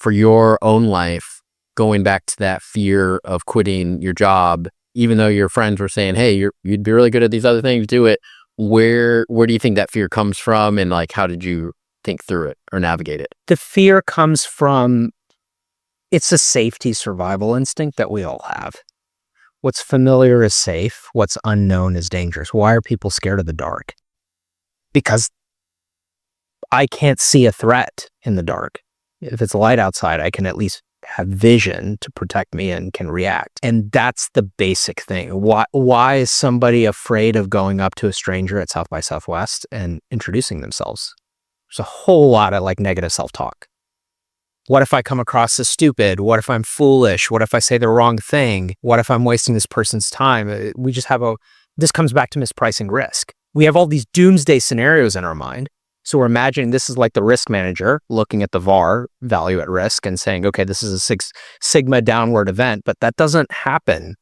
for your own life, going back to that fear of quitting your job, even though your friends were saying, hey, you'd be really good at these other things, do it. Where do you think that fear comes from? And like, how did you think through it or navigate it? The fear comes from, it's a safety survival instinct that we all have. What's familiar is safe. What's unknown is dangerous. Why are people scared of the dark? Because I can't see a threat in the dark. If it's light outside, I can at least have vision to protect me and can react. And that's the basic thing. Why is somebody afraid of going up to a stranger at South by Southwest and introducing themselves? There's a whole lot of like negative self-talk. What if I come across as stupid? What if I'm foolish? What if I say the wrong thing? What if I'm wasting this person's time? We just have this comes back to mispricing risk. We have all these doomsday scenarios in our mind. So we're imagining this is like the risk manager looking at the VAR, value at risk, and saying, okay, this is a Six Sigma downward event, but that doesn't happen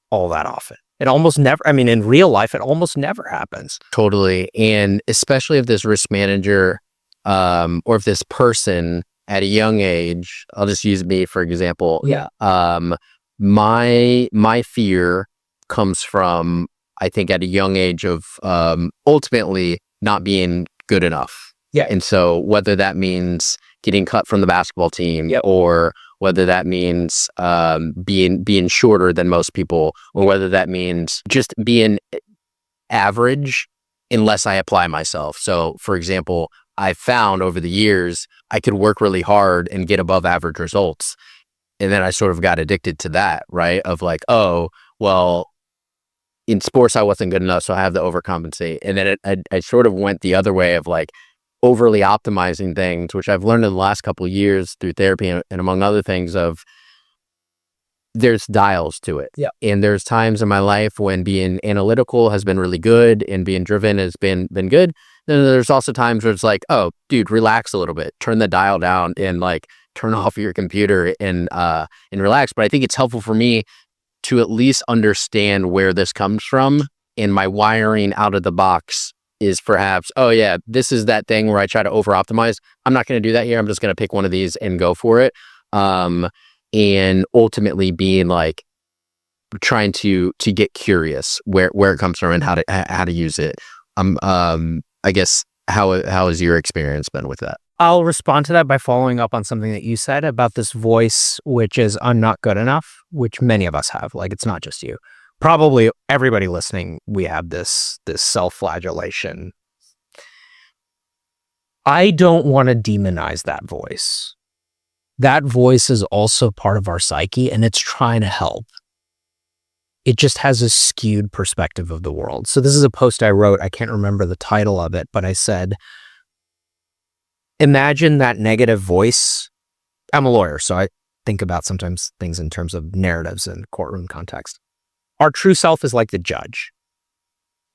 all that often. It almost never, in real life, it almost never happens. Totally. And especially if this risk manager, or if this person at a young age, I'll just use me for example. Yeah. My fear comes from, I think at a young age of, ultimately not being good enough. Yeah. And so whether that means getting cut from the basketball team, yep, or whether that means being shorter than most people, or whether that means just being average unless I apply myself. So for example, I found over the years I could work really hard and get above average results. And then I sort of got addicted to that, right? Of like, oh, well, in sports, I wasn't good enough, so I have to overcompensate. And then I sort of went the other way of like overly optimizing things, which I've learned in the last couple of years through therapy and among other things of there's dials to it. Yeah. And there's times in my life when being analytical has been really good and being driven has been good. Then there's also times where it's like, oh, dude, relax a little bit, turn the dial down and like turn off your computer and relax. But I think it's helpful for me to at least understand where this comes from, and my wiring out of the box is perhaps, oh yeah, this is that thing where I try to over optimize. I'm not going to do that here. I'm just going to pick one of these and go for it. And ultimately being like trying to get curious where it comes from and how to use it. I guess how has your experience been with that? I'll respond to that by following up on something that you said about this voice, which is I'm not good enough, which many of us have. Like, it's not just you. Probably everybody listening, we have this self-flagellation. I don't want to demonize that voice. That voice is also part of our psyche, and it's trying to help. It just has a skewed perspective of the world. So this is a post I wrote. I can't remember the title of it, but I said, imagine that negative voice. I'm a lawyer, so I think about sometimes things in terms of narratives and courtroom context. Our true self is like the judge.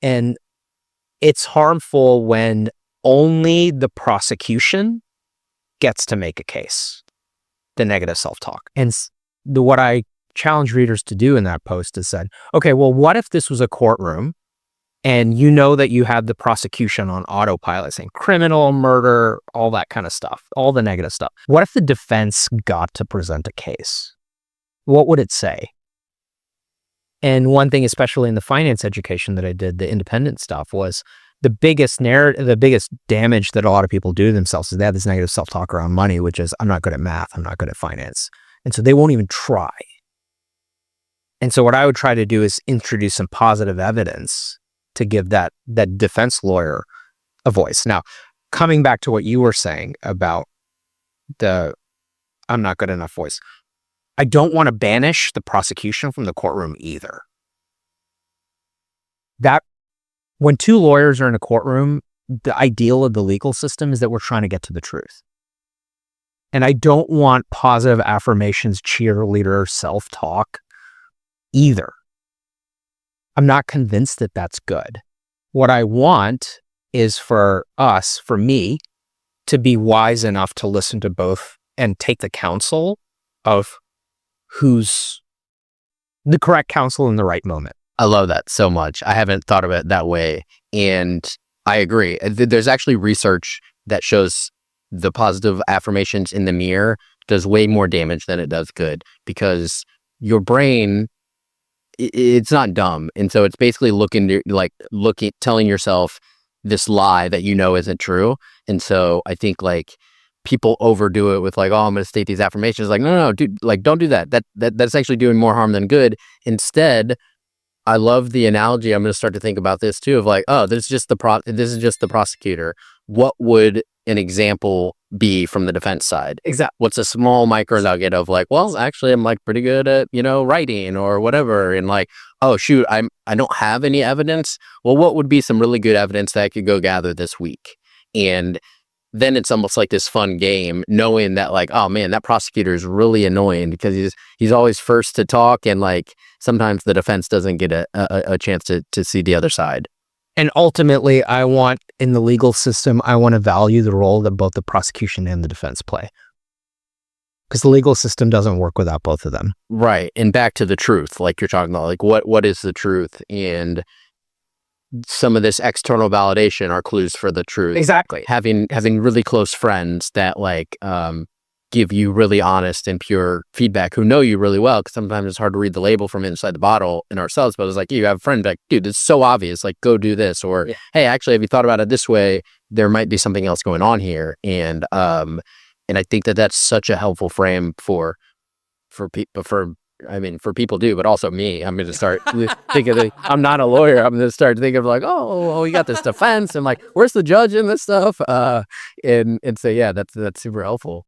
And it's harmful when only the prosecution gets to make a case, the negative self-talk. And what I challenge readers to do in that post is said, okay, well, what if this was a courtroom and you know that you had the prosecution on autopilot saying criminal, murder, all that kind of stuff, all the negative stuff. What if the defense got to present a case? What would it say? And one thing, especially in the finance education that I did, the independent stuff, was the biggest damage that a lot of people do to themselves is they have this negative self-talk around money, which is, I'm not good at math, I'm not good at finance. And so they won't even try. And so what I would try to do is introduce some positive evidence to give that defense lawyer a voice. Now, coming back to what you were saying about the I'm not good enough voice, I don't want to banish the prosecution from the courtroom either. That when two lawyers are in a courtroom, the ideal of the legal system is that we're trying to get to the truth. And I don't want positive affirmations, cheerleader, self-talk either. I'm not convinced that that's good. What I want is for me, to be wise enough to listen to both and take the counsel of who's the correct counsel in the right moment. I love that so much. I haven't thought of it that way. And I agree. There's actually research that shows the positive affirmations in the mirror does way more damage than it does good, because your brain, it's not dumb, and so it's basically telling yourself this lie that you know isn't true. And so I think like people overdo it with like, oh, I'm going to state these affirmations. Like, no, dude, like don't do that. That's actually doing more harm than good. Instead, I love the analogy. I'm going to start to think about this too, of like, oh, this is just the prosecutor. What would an example be from the defense side? Exactly. What's a small micro nugget of like, well, actually, I'm like pretty good at, writing or whatever. And like, oh shoot, I don't have any evidence. Well, what would be some really good evidence that I could go gather this week? And then it's almost like this fun game, knowing that like, oh man, that prosecutor is really annoying because he's always first to talk, and like sometimes the defense doesn't get a chance to see the other side. And ultimately, in the legal system, I want to value the role that both the prosecution and the defense play, because the legal system doesn't work without both of them. Right. And back to the truth, like you're talking about, like what is the truth? And some of this external validation are clues for the truth. Exactly. Having really close friends that like give you really honest and pure feedback, who know you really well, because sometimes it's hard to read the label from inside the bottle in ourselves. But it's like, you have a friend like, dude, it's so obvious, like go do this, or hey, actually, have you thought about it this way? There might be something else going on here. And I think that's such a helpful frame for people too, but also me. I'm going to start thinking, I'm not a lawyer. I'm going to start thinking of like, oh, we got this defense, and like, where's the judge in this stuff? And so, yeah, that's super helpful.